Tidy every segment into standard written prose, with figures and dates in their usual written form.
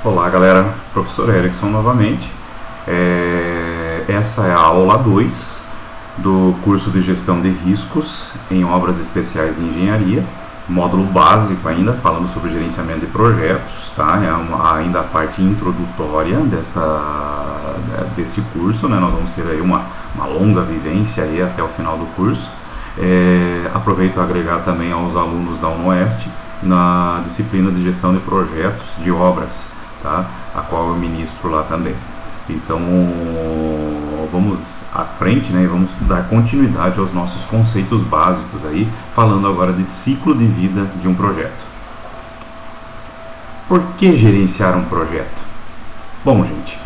Olá galera, professor Erickson novamente. Essa é a aula 2 do curso de Gestão de Riscos em Obras Especiais de Engenharia, módulo básico ainda, falando sobre gerenciamento de projetos, tá? Ainda a parte introdutória desse curso, né? Nós vamos ter aí uma longa vivência aí até o final do curso. Aproveito a agregar também aos alunos da UNOeste na disciplina de Gestão de Projetos de Obras, tá? A qual eu ministro lá também. Então vamos à frente, né, e vamos dar continuidade aos nossos conceitos básicos aí, falando agora de ciclo de vida de um projeto. Por que gerenciar um projeto? Bom, gente,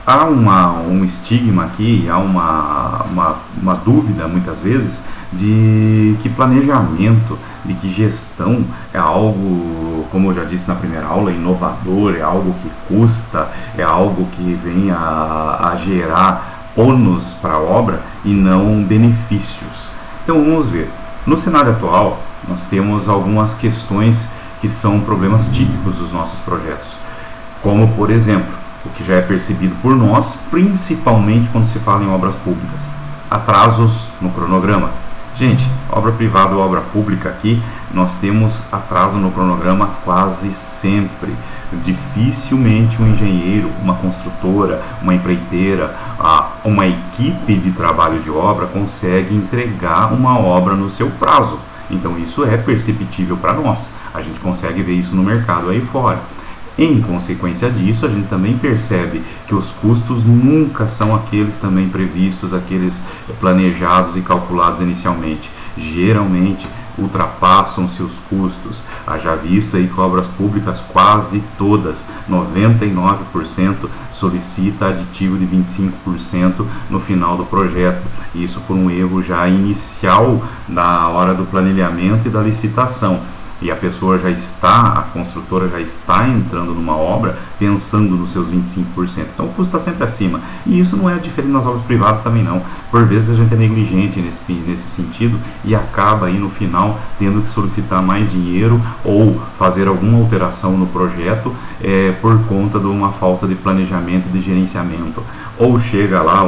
há um estigma aqui, há uma dúvida muitas vezes de que planejamento, de que gestão é algo, como eu já disse na primeira aula, inovador, é algo que custa, é algo que vem a gerar ônus para a obra e não benefícios. Então vamos ver. No cenário atual, nós temos algumas questões que são problemas típicos dos nossos projetos, como por exemplo, o que já é percebido por nós, principalmente quando se fala em obras públicas: atrasos no cronograma. Gente, obra privada ou obra pública aqui, nós temos atraso no cronograma quase sempre. Dificilmente um engenheiro, uma construtora, uma empreiteira, uma equipe de trabalho de obra consegue entregar uma obra no seu prazo. Então isso é perceptível para nós, a gente consegue ver isso no mercado aí fora. Em consequência disso, a gente também percebe que os custos nunca são aqueles também previstos, aqueles planejados e calculados inicialmente. Geralmente ultrapassam-se os custos. Haja visto aí que obras públicas quase todas, 99%, solicita aditivo de 25% no final do projeto. Isso por um erro já inicial na hora do planejamento e da licitação. E a pessoa a construtora já está entrando numa obra pensando nos seus 25%. Então o custo está sempre acima. E isso não é diferente nas obras privadas também não. Por vezes a gente é negligente nesse sentido e acaba aí no final tendo que solicitar mais dinheiro ou fazer alguma alteração no projeto por conta de uma falta de planejamento, de gerenciamento. Ou chega lá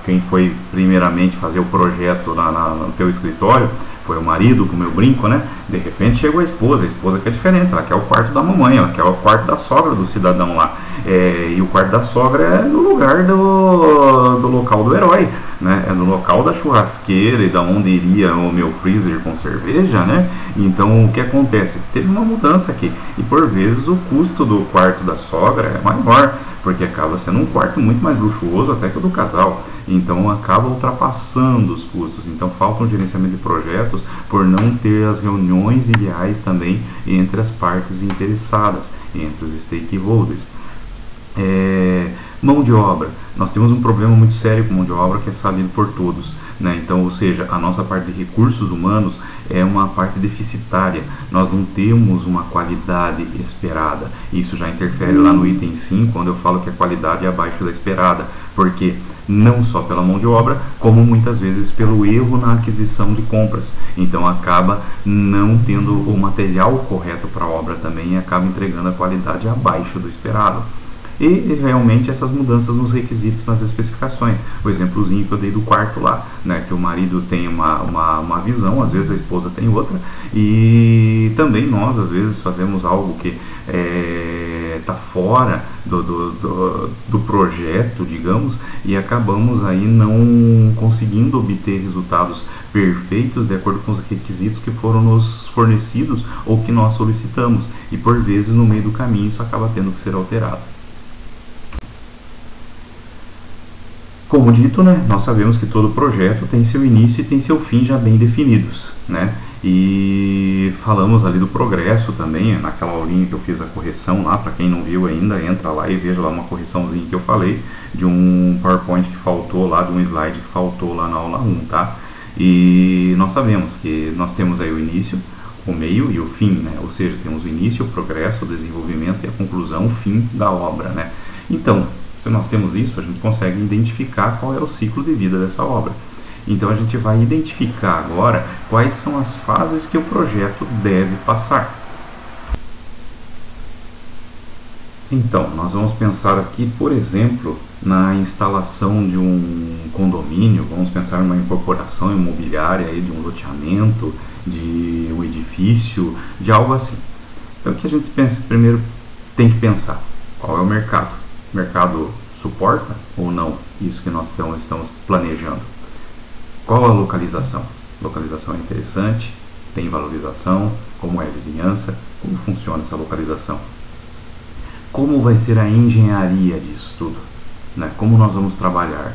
quem foi primeiramente fazer o projeto no teu escritório, foi o marido, como eu brinco, né? De repente chegou a esposa que é diferente, ela quer o quarto da mamãe, ela quer o quarto da sogra do cidadão lá. E o quarto da sogra é no lugar do local do herói, né? É no local da churrasqueira e da onde iria o meu freezer com cerveja, né? Então o que acontece? Teve uma mudança aqui e por vezes o custo do quarto da sogra é maior, porque acaba sendo um quarto muito mais luxuoso até que o do casal. Então acaba ultrapassando os custos. Então falta um gerenciamento de projetos por não ter as reuniões ideais também entre as partes interessadas, entre os stakeholders. Mão de obra. Nós temos um problema muito sério com mão de obra que é sabido por todos, né? Então, ou seja, a nossa parte de recursos humanos é uma parte deficitária. Nós não temos uma qualidade esperada. Isso já interfere lá no item 5, quando eu falo que a qualidade é abaixo da esperada. Porque não só pela mão de obra, como muitas vezes pelo erro na aquisição de compras. Então acaba não tendo o material correto para a obra também e acaba entregando a qualidade abaixo do esperado. E realmente essas mudanças nos requisitos, nas especificações. O exemplozinho que eu dei do quarto lá, né, que o marido tem uma visão, às vezes a esposa tem outra, e também nós às vezes fazemos algo que está fora do projeto, digamos, e acabamos aí não conseguindo obter resultados perfeitos de acordo com os requisitos que foram nos fornecidos ou que nós solicitamos, e por vezes no meio do caminho isso acaba tendo que ser alterado. Como dito, né, nós sabemos que todo projeto tem seu início e tem seu fim já bem definidos, né? E falamos ali do progresso também, naquela aulinha que eu fiz a correção lá, para quem não viu ainda, entra lá e veja lá uma correçãozinha que eu falei, de um PowerPoint que faltou lá, de um slide que faltou lá na aula 1, tá? E nós sabemos que nós temos aí o início, o meio e o fim, né? Ou seja, temos o início, o progresso, o desenvolvimento e a conclusão, o fim da obra, né? Então, se nós temos isso, a gente consegue identificar qual é o ciclo de vida dessa obra. Então a gente vai identificar agora quais são as fases que o projeto deve passar. Então, nós vamos pensar aqui, por exemplo, na instalação de um condomínio, vamos pensar numa incorporação imobiliária aí, de um loteamento, de um edifício, de algo assim. Então, o que a gente pensa, primeiro tem que pensar, qual é o mercado? O mercado suporta ou não isso que nós estamos planejando? Qual a localização? Localização é interessante, tem valorização, como é a vizinhança, como funciona essa localização? Como vai ser a engenharia disso tudo? Né? Como nós vamos trabalhar?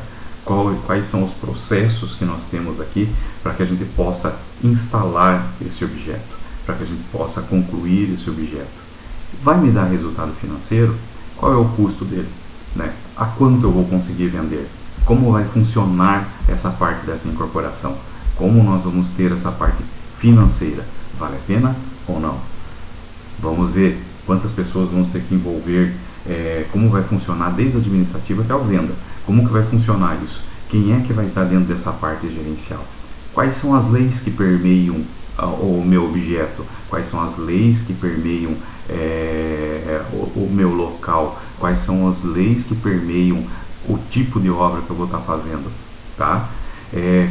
Quais são os processos que nós temos aqui para que a gente possa instalar esse objeto, para que a gente possa concluir esse objeto? Vai me dar resultado financeiro? Qual é o custo dele? Né? A quanto eu vou conseguir vender? Como vai funcionar essa parte dessa incorporação? Como nós vamos ter essa parte financeira? Vale a pena ou não? Vamos ver quantas pessoas vamos ter que envolver, como vai funcionar desde o administrativo até a venda. Como que vai funcionar isso? Quem é que vai estar dentro dessa parte gerencial? Quais são as leis que permeiam o meu objeto? Quais são as leis que permeiam o meu local? Quais são as leis que permeiam o tipo de obra que eu vou estar fazendo? Tá?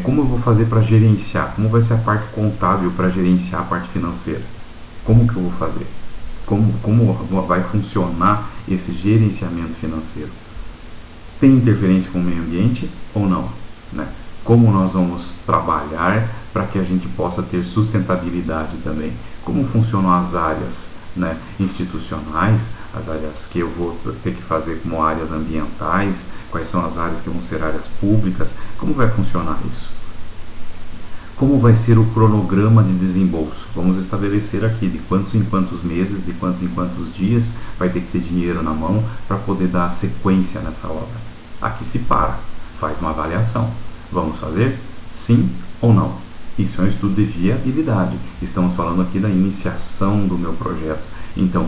Como eu vou fazer para gerenciar? Como vai ser a parte contábil para gerenciar a parte financeira? Como que eu vou fazer? Como vai funcionar esse gerenciamento financeiro? Tem interferência com o meio ambiente ou não? Né? Como nós vamos trabalhar para que a gente possa ter sustentabilidade também? Como funcionam as áreas, né, institucionais, as áreas que eu vou ter que fazer como áreas ambientais, quais são as áreas que vão ser áreas públicas, como vai funcionar isso? Como vai ser o cronograma de desembolso? Vamos estabelecer aqui de quantos em quantos meses, de quantos em quantos dias vai ter que ter dinheiro na mão para poder dar sequência nessa obra. Aqui se para, faz uma avaliação. Vamos fazer? Sim ou não? Isso é um estudo de viabilidade. Estamos falando aqui da iniciação do meu projeto. Então,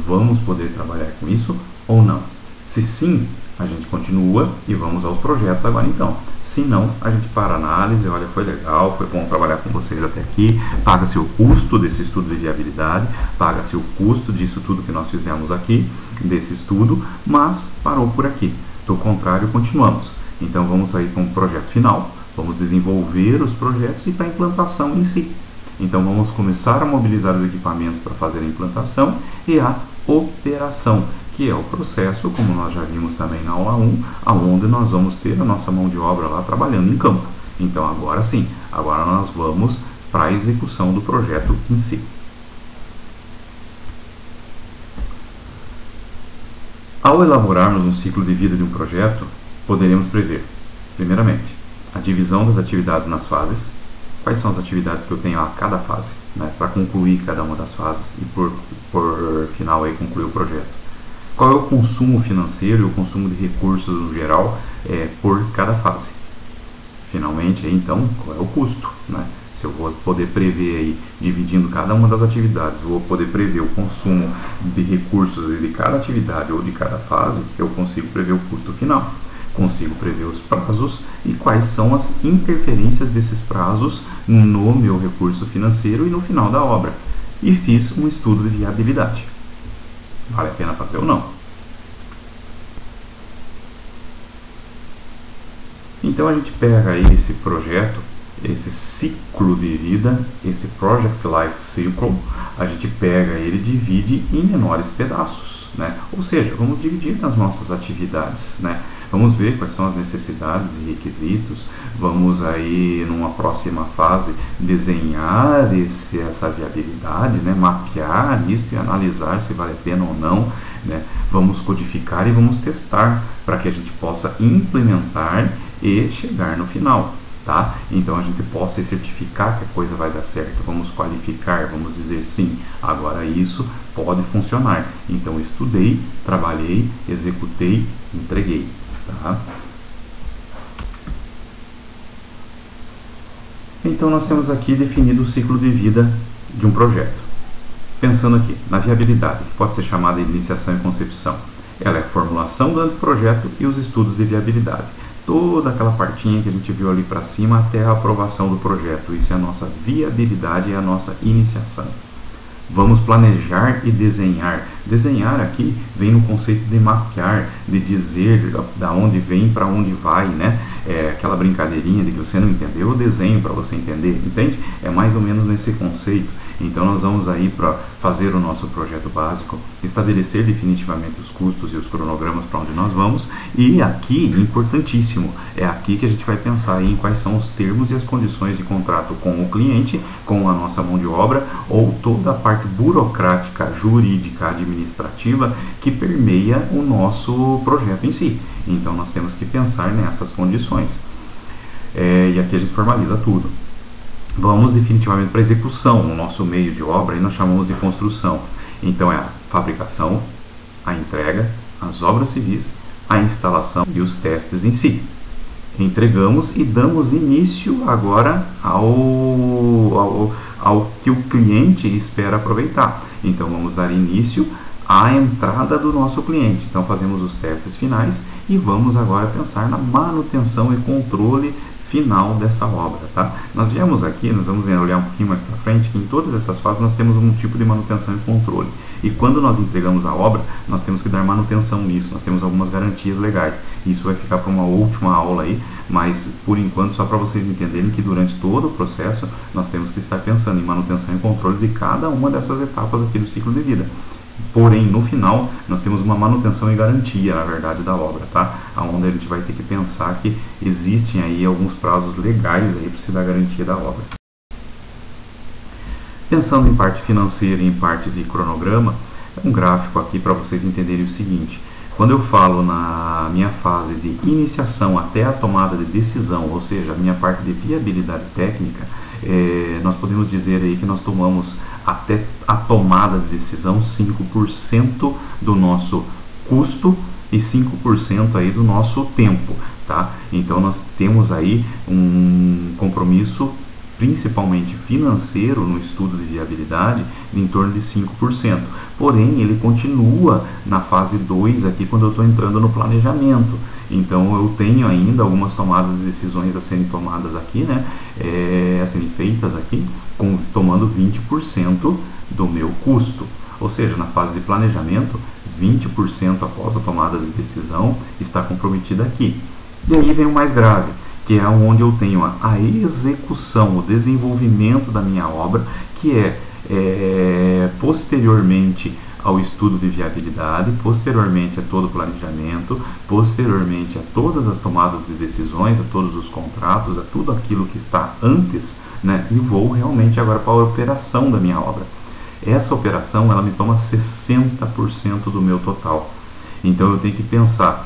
vamos poder trabalhar com isso ou não? Se sim, a gente continua e vamos aos projetos agora então. Se não, a gente para a análise, olha, foi legal, foi bom trabalhar com vocês até aqui, paga-se o custo desse estudo de viabilidade, paga-se o custo disso tudo que nós fizemos aqui, desse estudo, mas parou por aqui. Do contrário, continuamos. Então vamos aí para um projeto final, vamos desenvolver os projetos e para a implantação em si. Então vamos começar a mobilizar os equipamentos para fazer a implantação e a operação, que é o processo, como nós já vimos também na aula 1, onde nós vamos ter a nossa mão de obra lá trabalhando em campo. Então agora sim, agora nós vamos para a execução do projeto em si. Ao elaborarmos um ciclo de vida de um projeto, poderemos prever, primeiramente, a divisão das atividades nas fases. Quais são as atividades que eu tenho a cada fase, né, para concluir cada uma das fases e por final aí concluir o projeto. Qual é o consumo financeiro e o consumo de recursos no geral por cada fase. Finalmente, aí, então, qual é o custo, né? Se eu vou poder prever aí, dividindo cada uma das atividades, vou poder prever o consumo de recursos de cada atividade ou de cada fase, eu consigo prever o custo final. Consigo prever os prazos e quais são as interferências desses prazos no meu recurso financeiro e no final da obra. E fiz um estudo de viabilidade. Vale a pena fazer ou não? Então a gente pega aí esse projeto, esse ciclo de vida, esse Project Life Cycle, a gente pega ele e divide em menores pedaços, né? Ou seja, vamos dividir nas nossas atividades, né? Vamos ver quais são as necessidades e requisitos, vamos aí numa próxima fase desenhar essa viabilidade, né? Mapear isso e analisar se vale a pena ou não, né? Vamos codificar e vamos testar para que a gente possa implementar e chegar no final. Tá? Então a gente possa certificar que a coisa vai dar certo, vamos qualificar, vamos dizer sim, agora isso pode funcionar. Então estudei, trabalhei, executei, entreguei. Tá? Então nós temos aqui definido o ciclo de vida de um projeto. Pensando aqui na viabilidade, que pode ser chamada de iniciação e concepção. Ela é a formulação do anteprojeto e os estudos de viabilidade. Toda aquela partinha que a gente viu ali para cima até a aprovação do projeto. Isso é a nossa viabilidade, é a nossa iniciação. Vamos planejar e desenhar Desenhar aqui vem no conceito de mapear, de dizer da onde vem para onde vai, né? Aquela brincadeirinha de que você não entendeu, eu desenho para você entender, entende? É mais ou menos nesse conceito. Então nós vamos aí para fazer o nosso projeto básico, estabelecer definitivamente os custos e os cronogramas para onde nós vamos, e aqui, importantíssimo, é aqui que a gente vai pensar em quais são os termos e as condições de contrato com o cliente, com a nossa mão de obra, ou toda a parte burocrática, jurídica, administrativa que permeia o nosso projeto em si. Então nós temos que pensar nessas condições. E aqui a gente formaliza tudo. Vamos definitivamente para a execução, o nosso meio de obra, e nós chamamos de construção. Então é a fabricação, a entrega, as obras civis, a instalação e os testes em si. Entregamos e damos início agora ao que o cliente espera aproveitar. Então vamos dar início à entrada do nosso cliente. Então fazemos os testes finais e vamos agora pensar na manutenção e controle final dessa obra, tá? Nós viemos aqui, nós vamos olhar um pouquinho mais para frente, que em todas essas fases nós temos um tipo de manutenção e controle. E quando nós entregamos a obra, nós temos que dar manutenção nisso, nós temos algumas garantias legais. Isso vai ficar para uma última aula aí, mas por enquanto só para vocês entenderem que durante todo o processo nós temos que estar pensando em manutenção e controle de cada uma dessas etapas aqui do ciclo de vida. Porém, no final, nós temos uma manutenção e garantia, na verdade, da obra, tá? Onde a gente vai ter que pensar que existem aí alguns prazos legais aí para se dar garantia da obra. Pensando em parte financeira e em parte de cronograma, é um gráfico aqui para vocês entenderem o seguinte. Quando eu falo na minha fase de iniciação até a tomada de decisão, ou seja, a minha parte de viabilidade técnica, nós podemos dizer aí que nós tomamos até a tomada de decisão 5% do nosso custo e 5% aí do nosso tempo, tá? Então nós temos aí um compromisso principalmente financeiro no estudo de viabilidade em torno de 5%. Porém, ele continua na fase 2 aqui quando eu estou entrando no planejamento. Então eu tenho ainda algumas tomadas de decisões a serem tomadas aqui, né? A serem feitas aqui, tomando 20% do meu custo. Ou seja, na fase de planejamento, 20% após a tomada de decisão está comprometida aqui. E aí vem o mais grave, que é onde eu tenho a execução, o desenvolvimento da minha obra, que é posteriormente ao estudo de viabilidade, posteriormente a todo o planejamento, posteriormente a todas as tomadas de decisões, a todos os contratos, a tudo aquilo que está antes, né? E vou realmente agora para a operação da minha obra. Essa operação, ela me toma 60% do meu total. Então eu tenho que pensar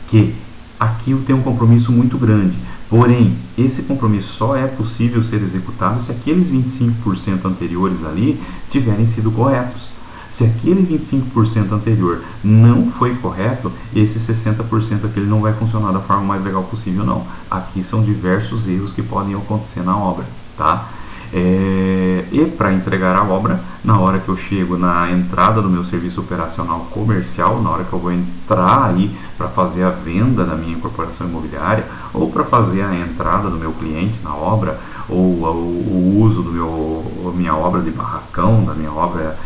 que aqui eu tenho um compromisso muito grande, porém, esse compromisso só é possível ser executado se aqueles 25% anteriores ali tiverem sido corretos. Se aquele 25% anterior não foi correto, esse 60% aqui ele não vai funcionar da forma mais legal possível, não. Aqui são diversos erros que podem acontecer na obra, tá? E para entregar a obra, na hora que eu chego na entrada do meu serviço operacional comercial, na hora que eu vou entrar aí para fazer a venda da minha incorporação imobiliária, ou para fazer a entrada do meu cliente na obra, ou o uso do minha obra de barracão, da minha obra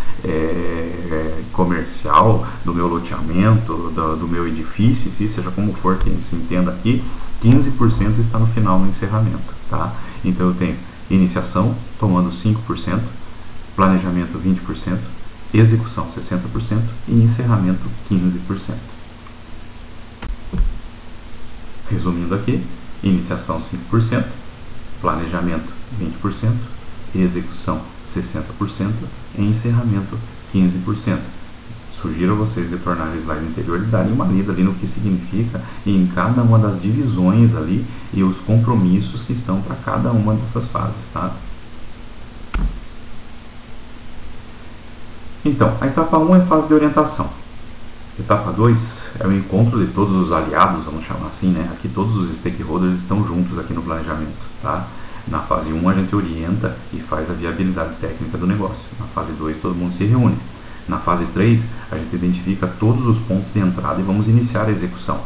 comercial, do meu loteamento, do meu edifício, se seja como for que se entenda aqui, 15% está no final, no encerramento, tá? Então eu tenho iniciação tomando 5%, planejamento 20%, execução 60% e encerramento 15%. Resumindo aqui, iniciação 5%, planejamento 20%, execução 60% e encerramento 15%. Sugiro a vocês retornarem ao slide anterior e darem uma lida ali no que significa em cada uma das divisões ali e os compromissos que estão para cada uma dessas fases, tá? Então, a etapa 1 é a fase de orientação. Etapa 2 é o encontro de todos os aliados, vamos chamar assim, né? Aqui todos os stakeholders estão juntos aqui no planejamento, tá? Na fase 1 a gente orienta e faz a viabilidade técnica do negócio. Na fase 2 todo mundo se reúne. Na fase 3, a gente identifica todos os pontos de entrada e vamos iniciar a execução.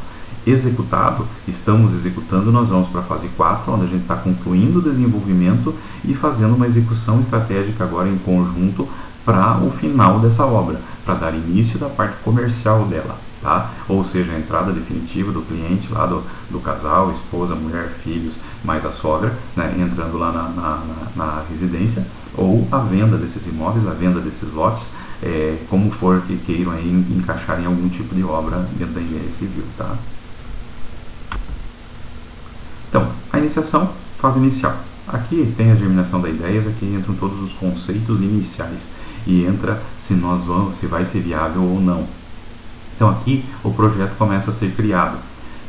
Executado, estamos executando, nós vamos para a fase 4, onde a gente está concluindo o desenvolvimento e fazendo uma execução estratégica agora em conjunto para o final dessa obra, para dar início da parte comercial dela, tá? Ou seja, a entrada definitiva do cliente lá do casal, esposa, mulher, filhos, mais a sogra, né, entrando lá na residência, ou a venda desses imóveis, a venda desses lotes, como for que queiram aí encaixar em algum tipo de obra dentro da engenharia civil, tá? Então, a iniciação, fase inicial. Aqui tem a germinação da ideias, aqui entram todos os conceitos iniciais e entra se vai ser viável ou não. Então aqui o projeto começa a ser criado,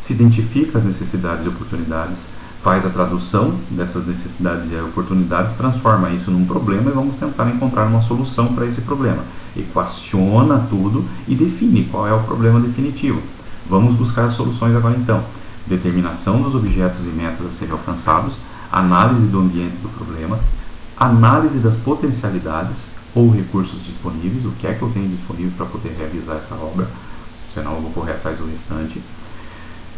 se identifica as necessidades e oportunidades, faz a tradução dessas necessidades e oportunidades, transforma isso num problema e vamos tentar encontrar uma solução para esse problema. Equaciona tudo e define qual é o problema definitivo. Vamos buscar soluções agora então. Determinação dos objetos e metas a serem alcançados, análise do ambiente do problema, análise das potencialidades ou recursos disponíveis, o que é que eu tenho disponível para poder realizar essa obra, senão eu vou correr atrás do restante.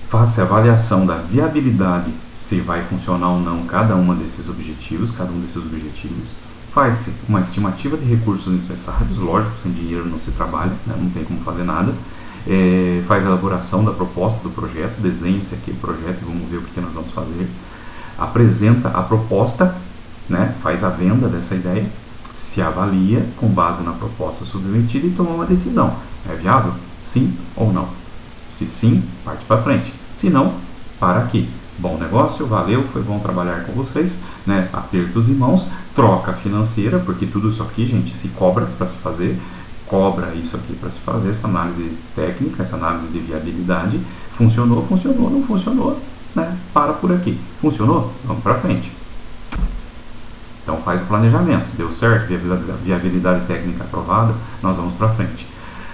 Faça a avaliação da viabilidade, se vai funcionar ou não cada um desses objetivos. Faz-se uma estimativa de recursos necessários, lógico, sem dinheiro não se trabalha, né? Não tem como fazer nada. Faz a elaboração da proposta do projeto, desenha-se aqui o projeto e vamos ver o que nós vamos fazer. Apresenta a proposta, né? Faz a venda dessa ideia, se avalia com base na proposta submetida e toma uma decisão. É viável? Sim ou não? Se sim, parte para frente. Se não, para aqui. Bom negócio, valeu, foi bom trabalhar com vocês, né? Apertos de mãos, troca financeira, porque tudo isso aqui, gente, se cobra para se fazer. Cobra isso aqui para se fazer, essa análise técnica, essa análise de viabilidade. Funcionou, funcionou, não funcionou, né? Para por aqui. Funcionou? Vamos para frente. Então faz o planejamento, deu certo, viabilidade técnica aprovada, nós vamos para frente.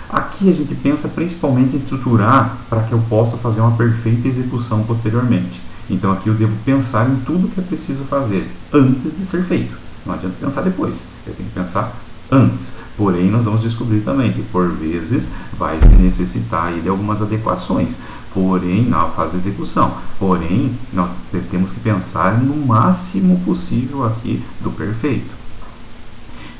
Aqui a gente pensa principalmente em estruturar para que eu possa fazer uma perfeita execução posteriormente. Então aqui eu devo pensar em tudo que é preciso fazer antes de ser feito. Não adianta pensar depois, eu tenho que pensar antes. Porém, nós vamos descobrir também que por vezes vai se necessitar aí de algumas adequações, porém, na fase de execução. Porém, nós temos que pensar no máximo possível aqui do perfeito.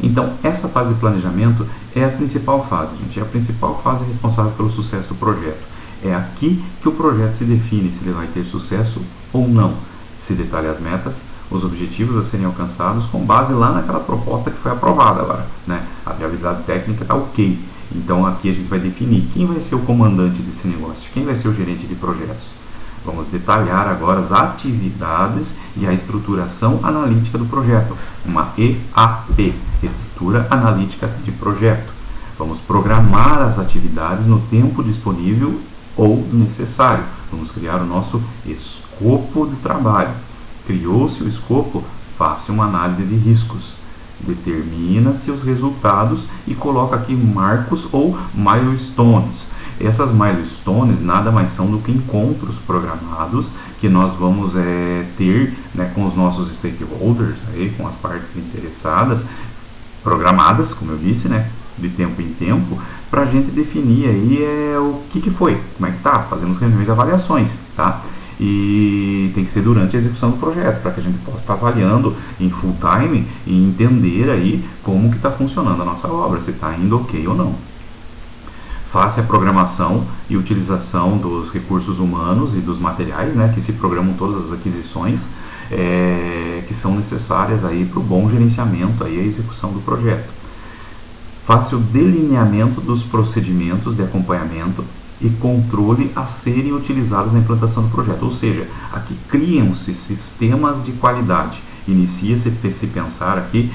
Então, essa fase de planejamento é a principal fase, gente. É a principal fase responsável pelo sucesso do projeto. É aqui que o projeto se define se ele vai ter sucesso ou não. Se detalha as metas, os objetivos a serem alcançados com base lá naquela proposta que foi aprovada agora, né? A viabilidade técnica está ok. Então aqui a gente vai definir quem vai ser o comandante desse negócio, quem vai ser o gerente de projetos. Vamos detalhar agora as atividades e a estruturação analítica do projeto, uma EAP, Estrutura Analítica de Projeto. Vamos programar as atividades no tempo disponível ou necessário. Vamos criar o nosso escopo de trabalho. Criou-se o escopo, faça uma análise de riscos. Determina-se os resultados e coloca aqui marcos ou milestones. Essas milestones nada mais são do que encontros programados que nós vamos ter, né, com os nossos stakeholders, aí, com as partes interessadas, programadas, como eu disse, né, de tempo em tempo, para a gente definir aí o que foi, como é que tá, fazemos reuniões e avaliações, tá? E tem que ser durante a execução do projeto, para que a gente possa estar avaliando em full time e entender aí como que está funcionando a nossa obra, se está indo ok ou não. Faça a programação e utilização dos recursos humanos e dos materiais, né, que se programam todas as aquisições que são necessárias aí para o bom gerenciamento aí, a execução do projeto. Faça o delineamento dos procedimentos de acompanhamento e controle a serem utilizados na implantação do projeto. Ou seja, aqui criam-se sistemas de qualidade. Inicia-se a se pensar aqui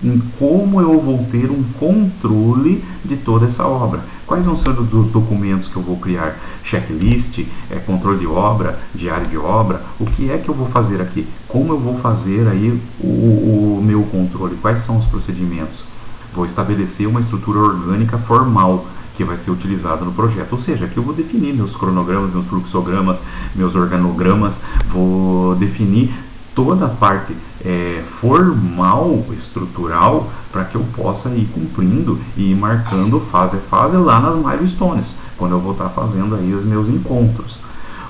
em como eu vou ter um controle de toda essa obra. Quais vão ser os documentos que eu vou criar? Checklist, controle de obra, diário de obra. O que é que eu vou fazer aqui? Como eu vou fazer aí o meu controle? Quais são os procedimentos? Vou estabelecer uma estrutura orgânica formal que vai ser utilizada no projeto. Ou seja, aqui eu vou definir meus cronogramas, meus fluxogramas, meus organogramas, vou definir toda a parte formal, estrutural, para que eu possa ir cumprindo e ir marcando fase a fase lá nas milestones, quando eu vou estar fazendo aí os meus encontros.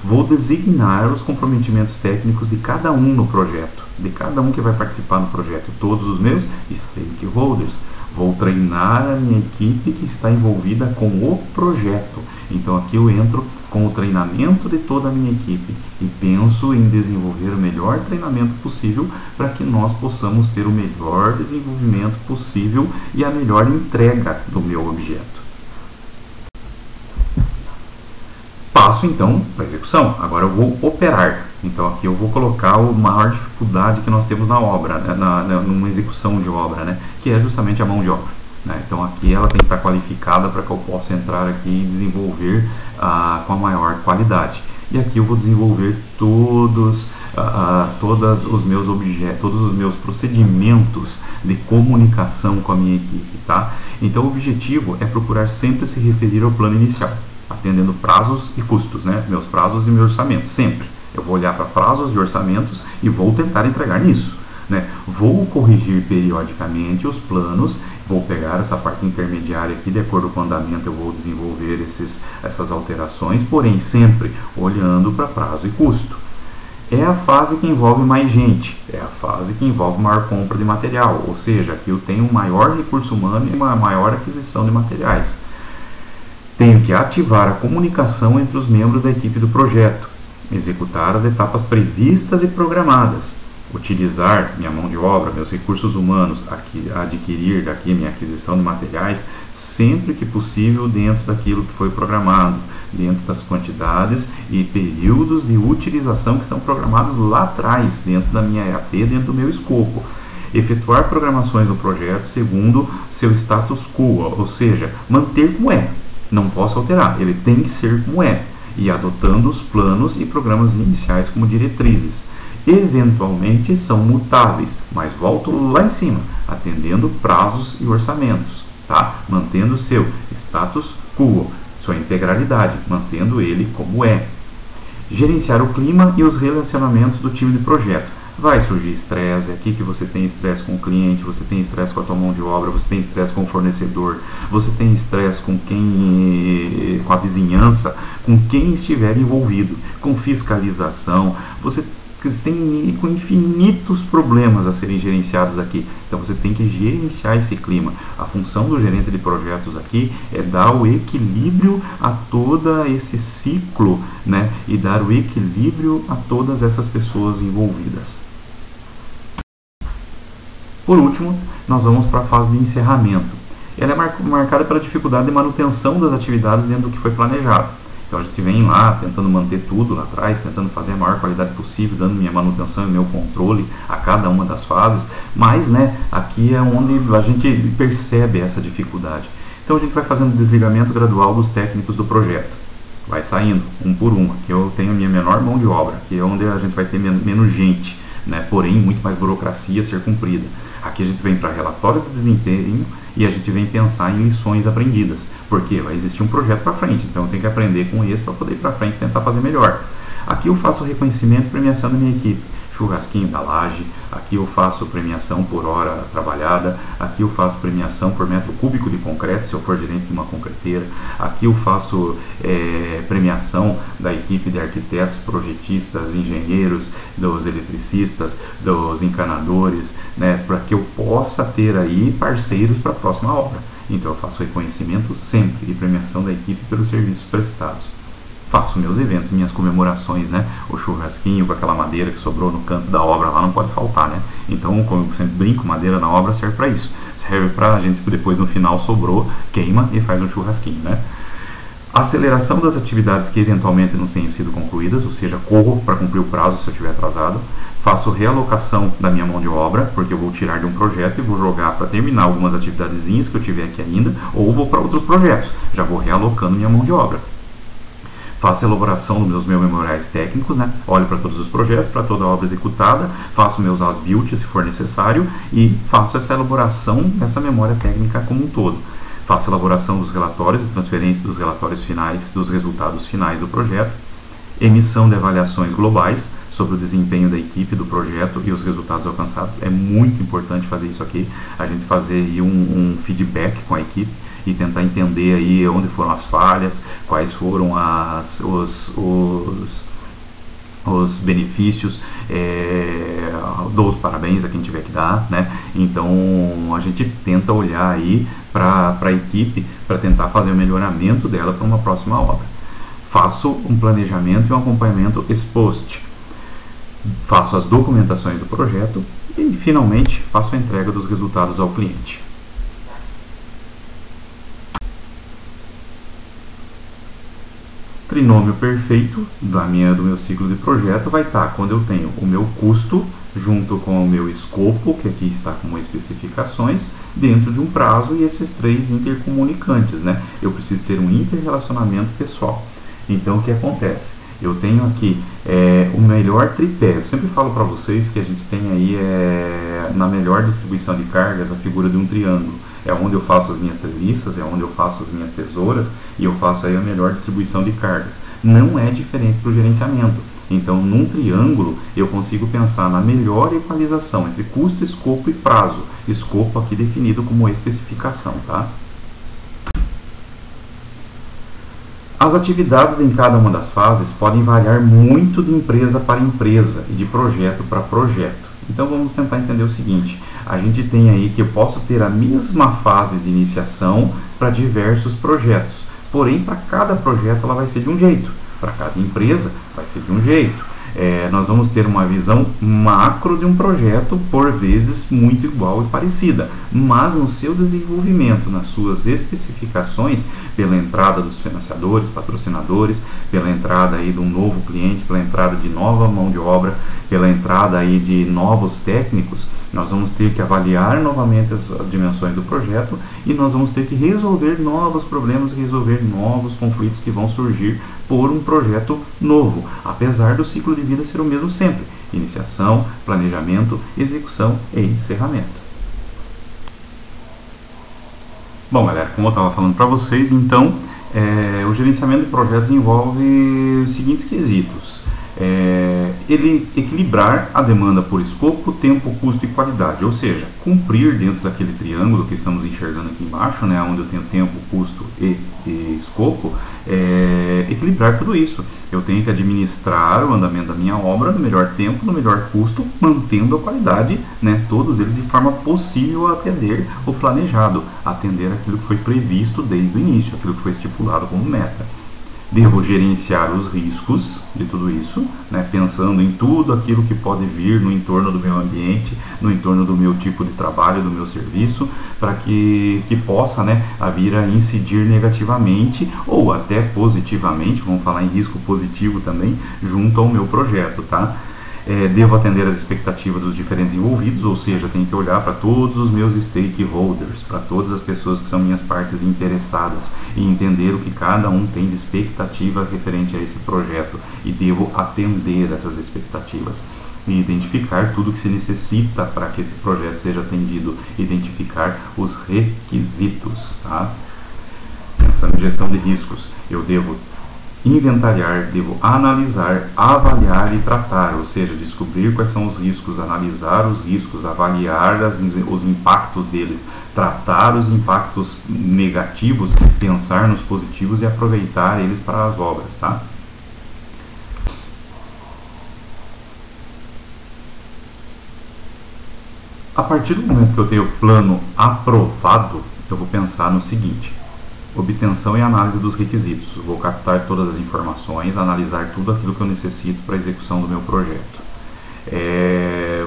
Vou designar os comprometimentos técnicos de cada um no projeto, de cada um que vai participar no projeto, todos os meus stakeholders. Vou treinar a minha equipe que está envolvida com o projeto. Então aqui eu entro com o treinamento de toda a minha equipe e penso em desenvolver o melhor treinamento possível para que nós possamos ter o melhor desenvolvimento possível e a melhor entrega do meu objeto. Passo então para a execução. Agora eu vou operar. Então aqui eu vou colocar a maior dificuldade que nós temos na obra, numa execução de obra, né? Que é justamente a mão de obra. Então aqui ela tem que estar qualificada para que eu possa entrar aqui e desenvolver com a maior qualidade. E aqui eu vou desenvolver todos os meus objetos, todos os meus procedimentos de comunicação com a minha equipe, tá? Então o objetivo é procurar sempre se referir ao plano inicial, atendendo prazos e custos, né? Meus prazos e meu orçamento, sempre. Eu vou olhar para prazos e orçamentos e vou tentar entregar nisso, né? Vou corrigir periodicamente os planos, vou pegar essa parte intermediária aqui, de acordo com o andamento eu vou desenvolver essas alterações, porém sempre olhando para prazo e custo. É a fase que envolve mais gente, é a fase que envolve maior compra de material, ou seja, aqui eu tenho um maior recurso humano e uma maior aquisição de materiais. Tenho que ativar a comunicação entre os membros da equipe do projeto, executar as etapas previstas e programadas, utilizar minha mão de obra, meus recursos humanos, adquirir daqui minha aquisição de materiais, sempre que possível dentro daquilo que foi programado, dentro das quantidades e períodos de utilização que estão programados lá atrás, dentro da minha EAP, dentro do meu escopo. Efetuar programações no projeto segundo seu status quo, ou seja, manter como é, não posso alterar, ele tem que ser como é, e adotando os planos e programas iniciais como diretrizes. Eventualmente são mutáveis, mas volto lá em cima, atendendo prazos e orçamentos, tá? Mantendo seu status quo, sua integralidade, mantendo ele como é. Gerenciar o clima e os relacionamentos do time de projeto. Vai surgir estresse, é aqui que você tem estresse com o cliente, você tem estresse com a tua mão de obra, você tem estresse com o fornecedor, você tem estresse com com a vizinhança, com quem estiver envolvido, com fiscalização, você tem com infinitos problemas a serem gerenciados aqui. Então você tem que gerenciar esse clima. A função do gerente de projetos aqui é dar o equilíbrio a todo esse ciclo, né? E dar o equilíbrio a todas essas pessoas envolvidas. Por último, nós vamos para a fase de encerramento. Ela é marcada pela dificuldade de manutenção das atividades dentro do que foi planejado. Então a gente vem lá tentando manter tudo lá atrás, tentando fazer a maior qualidade possível, dando minha manutenção e meu controle a cada uma das fases, mas né, aqui é onde a gente percebe essa dificuldade. Então a gente vai fazendo o desligamento gradual dos técnicos do projeto. Vai saindo um por um. Aqui eu tenho a minha menor mão de obra, aqui é onde a gente vai ter menos gente, né, porém muito mais burocracia a ser cumprida. Aqui a gente vem para relatório de desempenho e a gente vem pensar em lições aprendidas, porque vai existir um projeto para frente, então eu tenho que aprender com esse para poder ir para frente e tentar fazer melhor. Aqui eu faço reconhecimento e premiação da minha equipe, churrasquinho da laje, aqui eu faço premiação por hora trabalhada, aqui eu faço premiação por metro cúbico de concreto, se eu for gerente de uma concreteira, aqui eu faço premiação da equipe de arquitetos, projetistas, engenheiros, dos eletricistas, dos encanadores, né, para que eu possa ter aí parceiros para a próxima obra. Então eu faço reconhecimento sempre e premiação da equipe pelos serviços prestados. Faço meus eventos, minhas comemorações, né? O churrasquinho com aquela madeira que sobrou no canto da obra lá não pode faltar, né? Então, como eu sempre brinco, madeira na obra serve para isso. Serve para a gente depois no final sobrou, queima e faz um churrasquinho, né? Aceleração das atividades que eventualmente não tenham sido concluídas, ou seja, corro para cumprir o prazo se eu estiver atrasado. Faço realocação da minha mão de obra, porque eu vou tirar de um projeto e vou jogar para terminar algumas atividadezinhas que eu tiver aqui ainda, ou vou para outros projetos. Já vou realocando minha mão de obra. Faço a elaboração dos meus memoriais técnicos, né? Olho para todos os projetos, para toda a obra executada, faço meus as-built se for necessário e faço essa elaboração dessa memória técnica como um todo. Faço a elaboração dos relatórios e transferência dos relatórios finais, dos resultados finais do projeto. Emissão de avaliações globais sobre o desempenho da equipe do projeto e os resultados alcançados. É muito importante fazer isso aqui, a gente fazer aí um feedback com a equipe e tentar entender aí onde foram as falhas, quais foram os benefícios, dou os parabéns a quem tiver que dar, né? Então a gente tenta olhar aí para a equipe para tentar fazer o melhoramento dela para uma próxima obra. Faço um planejamento e um acompanhamento ex post, faço as documentações do projeto e finalmente faço a entrega dos resultados ao cliente. Trinômio perfeito do meu ciclo de projeto vai estar quando eu tenho o meu custo junto com o meu escopo, que aqui está como especificações, dentro de um prazo e esses três intercomunicantes, né? Eu preciso ter um interrelacionamento pessoal. Então, o que acontece? Eu tenho aqui o melhor tripé. Eu sempre falo para vocês que a gente tem aí, na melhor distribuição de cargas, a figura de um triângulo. É onde eu faço as minhas treliças, é onde eu faço as minhas tesouras e eu faço aí a melhor distribuição de cargas. Não é diferente para o gerenciamento. Então, num triângulo, eu consigo pensar na melhor equalização entre custo, escopo e prazo. Escopo aqui definido como especificação, tá? As atividades em cada uma das fases podem variar muito de empresa para empresa e de projeto para projeto. Então vamos tentar entender o seguinte: a gente tem aí que eu posso ter a mesma fase de iniciação para diversos projetos, porém para cada projeto ela vai ser de um jeito, para cada empresa vai ser de um jeito. Nós vamos ter uma visão macro de um projeto, por vezes muito igual e parecida, mas no seu desenvolvimento, nas suas especificações, pela entrada dos financiadores, patrocinadores, pela entrada aí de um novo cliente, pela entrada de nova mão de obra, pela entrada aí de novos técnicos, nós vamos ter que avaliar novamente as dimensões do projeto e nós vamos ter que resolver novos problemas, resolver novos conflitos que vão surgir por um projeto novo, apesar do ciclo de vida ser o mesmo sempre: iniciação, planejamento, execução e encerramento. Bom, galera, como eu estava falando para vocês, então, o gerenciamento de projetos envolve os seguintes quesitos. Ele equilibrar a demanda por escopo, tempo, custo e qualidade, ou seja, cumprir dentro daquele triângulo que estamos enxergando aqui embaixo, né, onde eu tenho tempo, custo e escopo, equilibrar tudo isso. Eu tenho que administrar o andamento da minha obra no melhor tempo, no melhor custo, mantendo a qualidade, né, todos eles de forma possível a atender o planejado, atender aquilo que foi previsto desde o início, aquilo que foi estipulado como meta. Devo gerenciar os riscos de tudo isso, né, pensando em tudo aquilo que pode vir no entorno do meu ambiente, no entorno do meu tipo de trabalho, do meu serviço, para que possa, né, vir a incidir negativamente ou até positivamente, vamos falar em risco positivo também, junto ao meu projeto, tá? Devo atender as expectativas dos diferentes envolvidos, ou seja, tenho que olhar para todos os meus stakeholders, para todas as pessoas que são minhas partes interessadas e entender o que cada um tem de expectativa referente a esse projeto e devo atender essas expectativas e identificar tudo que se necessita para que esse projeto seja atendido, identificar os requisitos, tá? Pensando em gestão de riscos, eu devo inventariar, devo analisar, avaliar e tratar, ou seja, descobrir quais são os riscos, analisar os riscos, avaliar os impactos deles, tratar os impactos negativos, pensar nos positivos e aproveitar eles para as obras, tá? A partir do momento que eu tenho o plano aprovado, eu vou pensar no seguinte: obtenção e análise dos requisitos. Vou captar todas as informações, analisar tudo aquilo que eu necessito para a execução do meu projeto.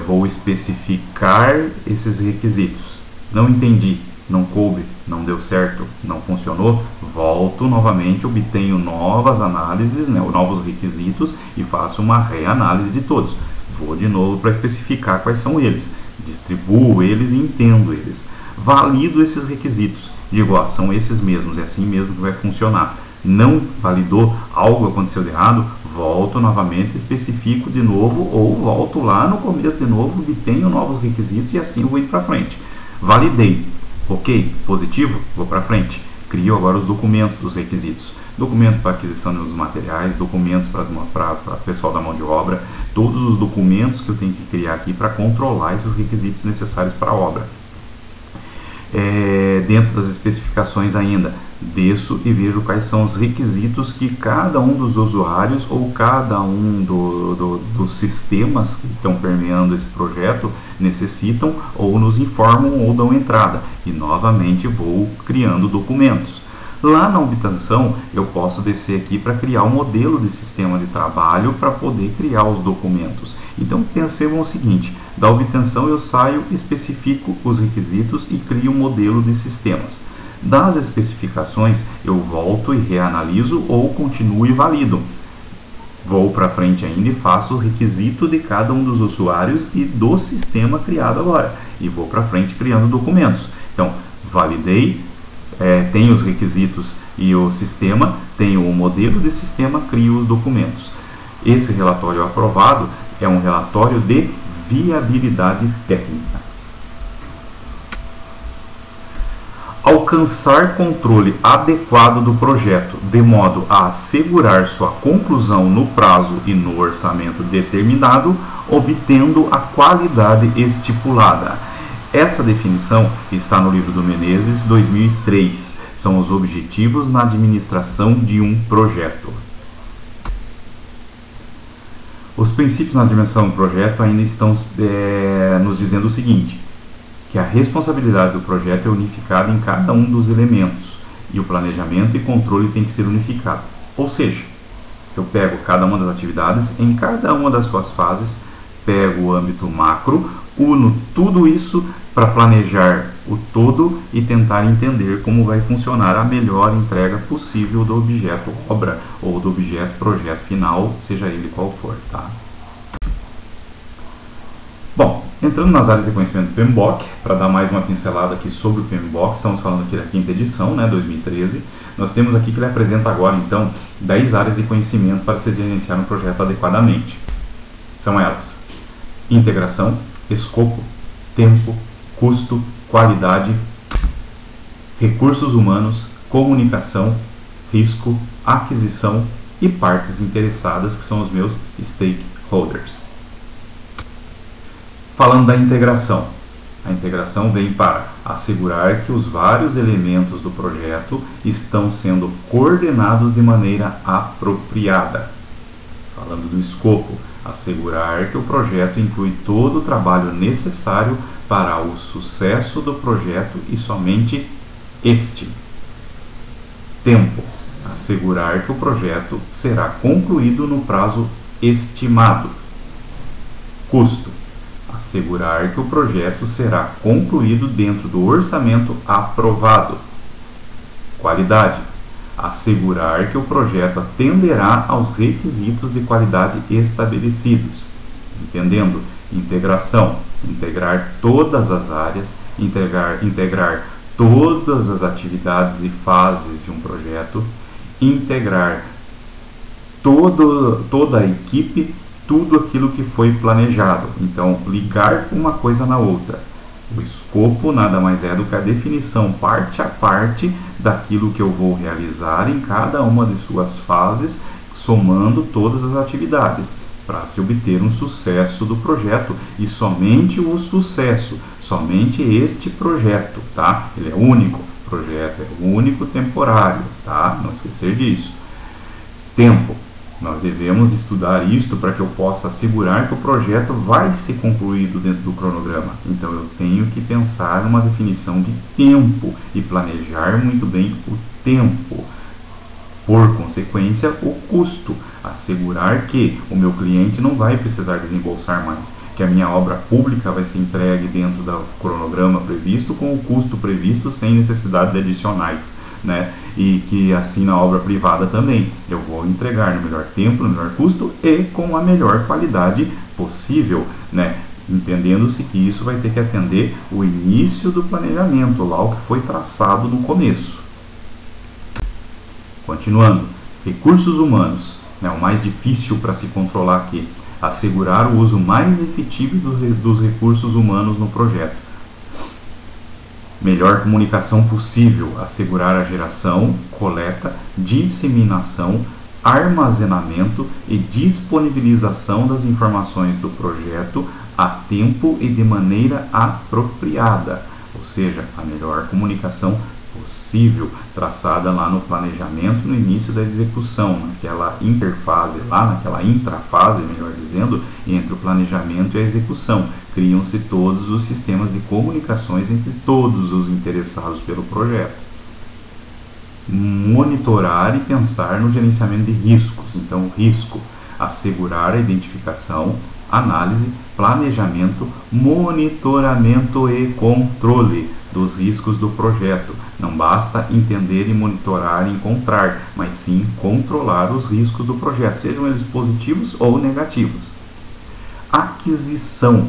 Vou especificar esses requisitos. Não entendi, não coube, não deu certo, não funcionou, volto novamente, obtenho novas análises, né, novos requisitos e faço uma reanálise de todos. Vou de novo para especificar quais são eles, distribuo eles e entendo eles. Valido esses requisitos, digo, ó, são esses mesmos, é assim mesmo que vai funcionar. Não validou, algo aconteceu de errado, volto novamente, especifico de novo ou volto lá no começo de novo, obtenho novos requisitos e assim eu vou indo para frente. Validei, ok, positivo, vou para frente. Crio agora os documentos dos requisitos. Documento para aquisição dos materiais, documentos para o pessoal da mão de obra, todos os documentos que eu tenho que criar aqui para controlar esses requisitos necessários para a obra. dentro das especificações ainda, desço e vejo quais são os requisitos que cada um dos usuários ou cada um dos sistemas que estão permeando esse projeto necessitam ou nos informam ou dão entrada. E novamente vou criando documentos. Lá na obtenção, eu posso descer aqui para criar um modelo de sistema de trabalho para poder criar os documentos. Então, percebam o seguinte, da obtenção eu saio, especifico os requisitos e crio um modelo de sistemas. Das especificações, eu volto e reanaliso ou continuo e valido. Vou para frente ainda e faço o requisito de cada um dos usuários e do sistema criado agora. E vou para frente criando documentos. Então, validei, tenho os requisitos e o sistema, tenho o modelo de sistema, crio os documentos. Esse relatório aprovado é um relatório de viabilidade técnica. Alcançar controle adequado do projeto, de modo a assegurar sua conclusão no prazo e no orçamento determinado, obtendo a qualidade estipulada. Essa definição está no livro do Menezes, 2003. São os objetivos na administração de um projeto. Os princípios na administração do projeto ainda estão nos dizendo o seguinte, que a responsabilidade do projeto é unificada em cada um dos elementos e o planejamento e controle tem que ser unificado. Ou seja, eu pego cada uma das atividades em cada uma das suas fases, pego o âmbito macro, uno tudo isso para planejar o todo e tentar entender como vai funcionar a melhor entrega possível do objeto obra ou do objeto projeto final, seja ele qual for, tá? Bom, entrando nas áreas de conhecimento do PMBOK, para dar mais uma pincelada aqui sobre o PMBOK, estamos falando aqui da quinta edição, 2013, nós temos aqui que ele apresenta agora, então, 10 áreas de conhecimento para se gerenciar um projeto adequadamente. São elas: integração, escopo, tempo, custo, qualidade, recursos humanos, comunicação, risco, aquisição e partes interessadas, que são os meus stakeholders. Falando da integração, a integração vem para assegurar que os vários elementos do projeto estão sendo coordenados de maneira apropriada. Falando do escopo, assegurar que o projeto inclui todo o trabalho necessário para o sucesso do projeto e somente este. Tempo, assegurar que o projeto será concluído no prazo estimado. Custo, assegurar que o projeto será concluído dentro do orçamento aprovado. Qualidade, assegurar que o projeto atenderá aos requisitos de qualidade estabelecidos. Entendendo? Integração, integrar todas as áreas, integrar todas as atividades e fases de um projeto, integrar toda a equipe, tudo aquilo que foi planejado. Então, ligar uma coisa na outra. O escopo nada mais é do que a definição parte a parte daquilo que eu vou realizar em cada uma de suas fases, somando todas as atividades, para se obter um sucesso do projeto, e somente o sucesso, somente este projeto, tá? Ele é único, o projeto é único, temporário, tá? Não esquecer disso. Tempo. Nós devemos estudar isto para que eu possa assegurar que o projeto vai ser concluído dentro do cronograma. Então eu tenho que pensar numa definição de tempo e planejar muito bem o tempo. Por consequência, o custo. Assegurar que o meu cliente não vai precisar desembolsar mais, que a minha obra pública vai ser entregue dentro do cronograma previsto, com o custo previsto, sem necessidade de adicionais, né? E que assim na obra privada também eu vou entregar no melhor tempo, no melhor custo e com a melhor qualidade possível, né? Entendendo-se que isso vai ter que atender o início do planejamento, lá o que foi traçado no começo. Continuando, recursos humanos, né? O mais difícil para se controlar aqui, assegurar o uso mais efetivo dos recursos humanos no projeto. Melhor comunicação possível, assegurar a geração, coleta, disseminação, armazenamento e disponibilização das informações do projeto a tempo e de maneira apropriada. ou seja, a melhor comunicação possível, traçada lá no planejamento, no início da execução, naquela interfase lá, naquela intrafase, melhor dizendo, entre o planejamento e a execução. Criam-se todos os sistemas de comunicações entre todos os interessados pelo projeto. Monitorar e pensar no gerenciamento de riscos. Então, risco, assegurar a identificação, análise, planejamento, monitoramento e controle dos riscos do projeto. Não basta entender e monitorar e encontrar, mas sim controlar os riscos do projeto, sejam eles positivos ou negativos. Aquisição.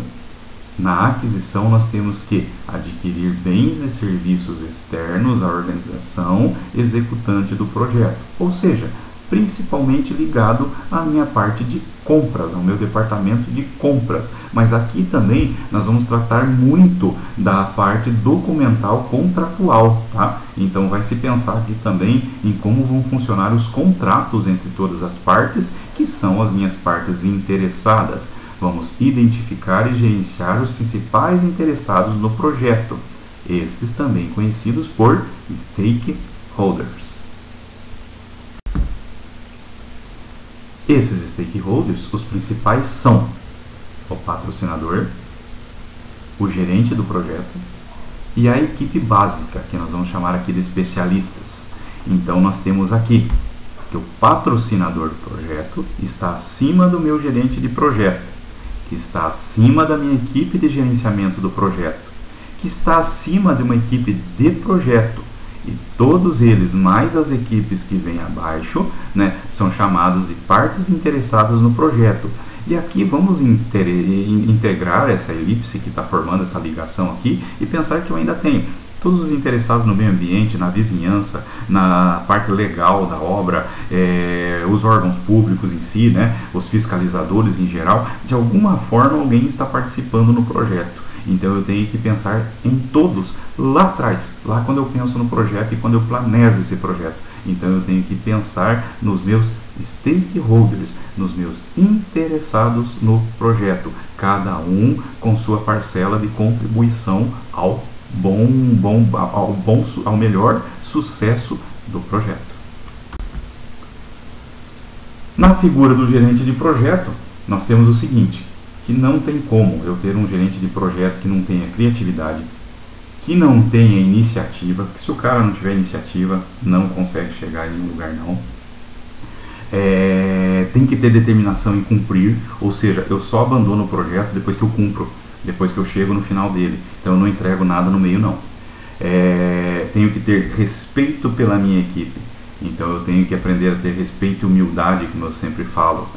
Na aquisição, nós temos que adquirir bens e serviços externos à organização executante do projeto, ou seja, principalmente ligado à minha parte de compras, ao meu departamento de compras. Mas aqui também nós vamos tratar muito da parte documental contratual, tá? Então vai se pensar aqui também em como vão funcionar os contratos entre todas as partes, que são as minhas partes interessadas. Vamos identificar e gerenciar os principais interessados no projeto, estes também conhecidos por stakeholders. Esses stakeholders, os principais são o patrocinador, o gerente do projeto e a equipe básica, que nós vamos chamar aqui de especialistas. Então nós temos aqui que o patrocinador do projeto está acima do meu gerente de projeto, que está acima da minha equipe de gerenciamento do projeto, que está acima de uma equipe de projeto, e todos eles, mais as equipes que vêm abaixo, né, são chamados de partes interessadas no projeto. E aqui vamos integrar essa elipse que está formando essa ligação aqui e pensar que eu ainda tenho todos os interessados no meio ambiente, na vizinhança, na parte legal da obra, os órgãos públicos em si, né, os fiscalizadores em geral. De alguma forma alguém está participando no projeto. Então eu tenho que pensar em todos lá atrás, lá quando eu penso no projeto e quando eu planejo esse projeto. Então eu tenho que pensar nos meus stakeholders, nos meus interessados no projeto, cada um com sua parcela de contribuição ao melhor sucesso do projeto. Na figura do gerente de projeto, nós temos o seguinte: que não tem como eu ter um gerente de projeto que não tenha criatividade, que não tenha iniciativa, que se o cara não tiver iniciativa, não consegue chegar em nenhum lugar não. Tem que ter determinação em cumprir, ou seja, eu só abandono o projeto depois que eu cumpro, depois que eu chego no final dele, então eu não entrego nada no meio não. Tenho que ter respeito pela minha equipe, então eu tenho que aprender a ter respeito e humildade, como eu sempre falo,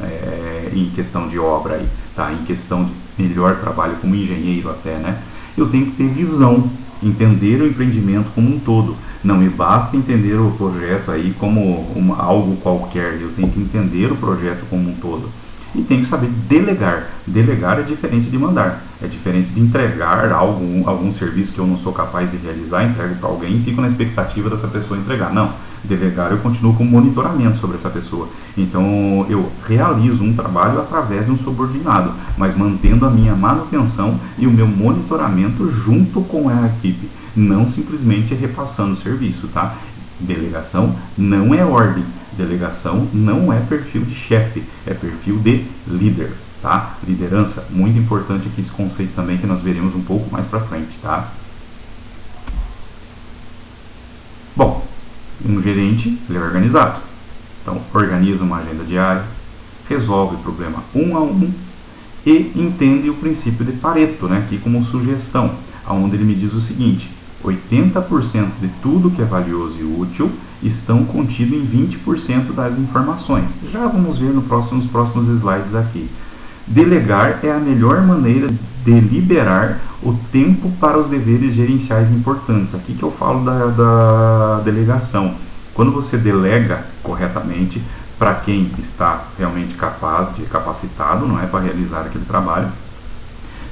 em questão de obra aí. Tá, em questão de melhor trabalho como engenheiro até, né? Eu tenho que ter visão, entender o empreendimento como um todo. Não me basta entender o projeto aí como algo qualquer, eu tenho que entender o projeto como um todo. E tenho que saber delegar. Delegar é diferente de mandar, é diferente de entregar algum serviço que eu não sou capaz de realizar, entrego para alguém e fico na expectativa dessa pessoa entregar. Não, delegar eu continuo com monitoramento sobre essa pessoa. Então eu realizo um trabalho através de um subordinado, mas mantendo a minha manutenção e o meu monitoramento junto com a equipe, não simplesmente repassando o serviço, tá? Delegação não é ordem, delegação não é perfil de chefe, é perfil de líder, tá? Liderança, muito importante aqui esse conceito também, que nós veremos um pouco mais para frente, tá? Bom, um gerente, ele é organizado, então organiza uma agenda diária, resolve o problema um a um e entende o princípio de Pareto, né, aqui como sugestão, onde ele me diz o seguinte: 80% de tudo que é valioso e útil estão contidos em 20% das informações. Já vamos ver nos próximos slides aqui. Delegar é a melhor maneira de liberar o tempo para os deveres gerenciais importantes. Aqui que eu falo da delegação. Quando você delega corretamente para quem está realmente capacitado, não é, para realizar aquele trabalho,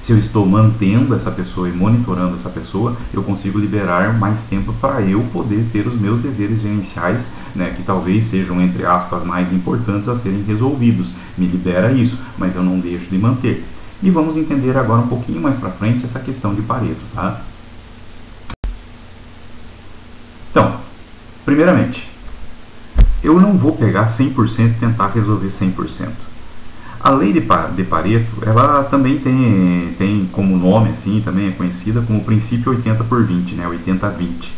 se eu estou mantendo essa pessoa e monitorando essa pessoa, eu consigo liberar mais tempo para eu poder ter os meus deveres gerenciais, né, que talvez sejam, entre aspas, mais importantes a serem resolvidos. Me libera isso, mas eu não deixo de manter. E vamos entender agora um pouquinho mais para frente essa questão de Pareto, tá? Primeiramente, eu não vou pegar 100% e tentar resolver 100%. A lei de Pareto, ela também tem como nome, assim, também é conhecida como o princípio 80/20, né, 80/20.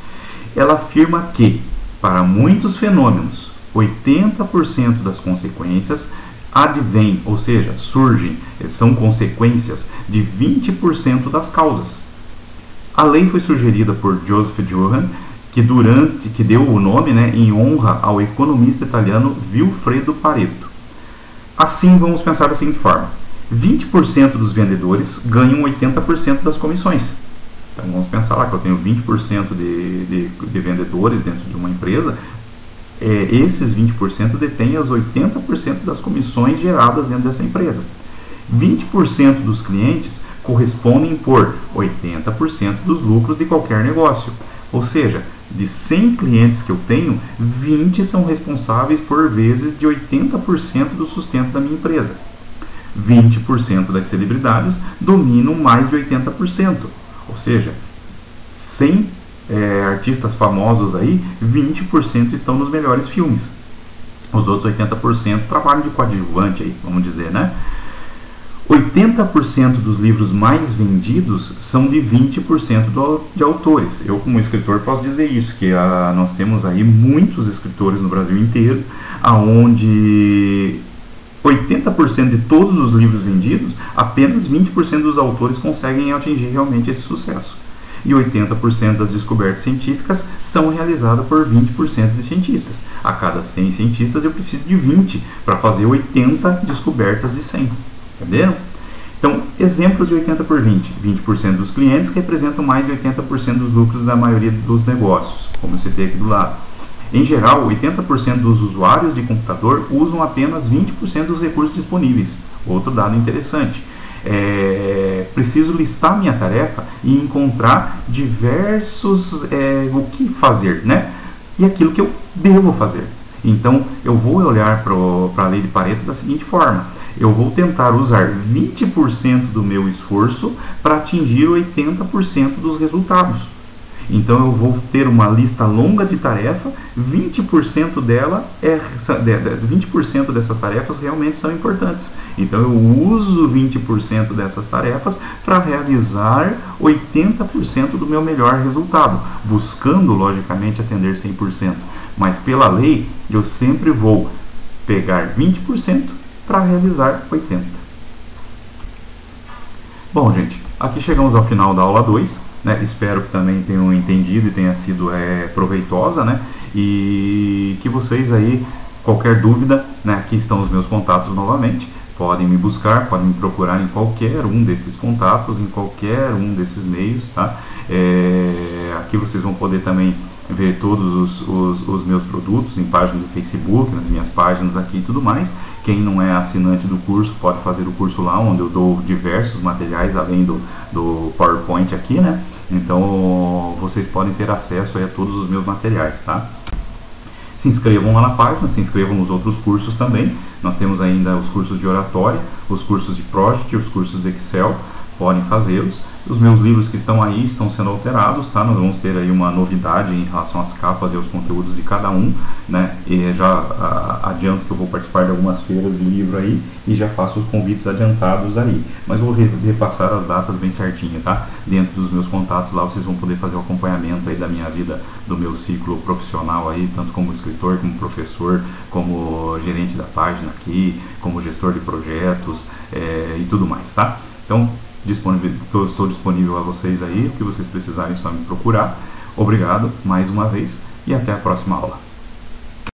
Ela afirma que, para muitos fenômenos, 80% das consequências advêm, ou seja, surgem, são consequências de 20% das causas. A lei foi sugerida por Joseph Johann, que deu o nome, né, em honra ao economista italiano Vilfredo Pareto. Assim, vamos pensar da seguinte forma: 20% dos vendedores ganham 80% das comissões. Então, vamos pensar lá que eu tenho 20% de vendedores dentro de uma empresa. Esses 20% detêm as 80% das comissões geradas dentro dessa empresa. 20% dos clientes correspondem por 80% dos lucros de qualquer negócio. Ou seja, de 100 clientes que eu tenho, 20 são responsáveis por vezes de 80% do sustento da minha empresa. 20% das celebridades dominam mais de 80%. Ou seja, 100 artistas famosos aí, 20% estão nos melhores filmes. Os outros 80% trabalham de coadjuvante aí, vamos dizer, né? 80% dos livros mais vendidos são de 20% de autores. Eu, como escritor, posso dizer isso, que nós temos aí muitos escritores no Brasil inteiro, onde 80% de todos os livros vendidos, apenas 20% dos autores conseguem atingir realmente esse sucesso. E 80% das descobertas científicas são realizadas por 20% de cientistas. A cada 100 cientistas eu preciso de 20 para fazer 80 descobertas de 100. Entenderam? Então, exemplos de 80/20. 20% dos clientes representam mais de 80% dos lucros da maioria dos negócios, como eu citei aqui do lado. Em geral, 80% dos usuários de computador usam apenas 20% dos recursos disponíveis. Outro dado interessante. Preciso listar minha tarefa e encontrar diversos o que fazer, né? E aquilo que eu devo fazer. Então, eu vou olhar para a lei de Pareto da seguinte forma: eu vou tentar usar 20% do meu esforço para atingir 80% dos resultados. Então, eu vou ter uma lista longa de tarefa, 20% dela 20% dessas tarefas realmente são importantes. Então, eu uso 20% dessas tarefas para realizar 80% do meu melhor resultado, buscando, logicamente, atender 100%. Mas, pela lei, eu sempre vou pegar 20% para realizar 80%. Bom, gente, aqui chegamos ao final da aula 2. Né? Espero que também tenham entendido e tenha sido proveitosa, né? E que vocês aí, qualquer dúvida, né? Aqui estão os meus contatos novamente. Podem me buscar, podem me procurar em qualquer um desses contatos, em qualquer um desses meios, tá? Aqui vocês vão poder também ver todos os meus produtos em páginas do Facebook, nas minhas páginas aqui e tudo mais. Quem não é assinante do curso pode fazer o curso lá, onde eu dou diversos materiais além do PowerPoint aqui, né? Então vocês podem ter acesso aí a todos os meus materiais, tá? Se inscrevam lá na página, se inscrevam nos outros cursos também. Nós temos ainda os cursos de oratória, os cursos de Project, os cursos de Excel, podem fazê-los. Os meus livros que estão aí estão sendo alterados, tá? Nós vamos ter aí uma novidade em relação às capas e aos conteúdos de cada um, né? E já adianto que eu vou participar de algumas feiras de livro aí e já faço os convites adiantados aí. Mas vou repassar as datas bem certinho, tá? Dentro dos meus contatos lá vocês vão poder fazer o acompanhamento aí da minha vida, do meu ciclo profissional aí, tanto como escritor, como professor, como gerente da página aqui, como gestor de projetos e tudo mais, tá? Então, estou disponível a vocês aí, o que vocês precisarem é só me procurar. Obrigado mais uma vez e até a próxima aula.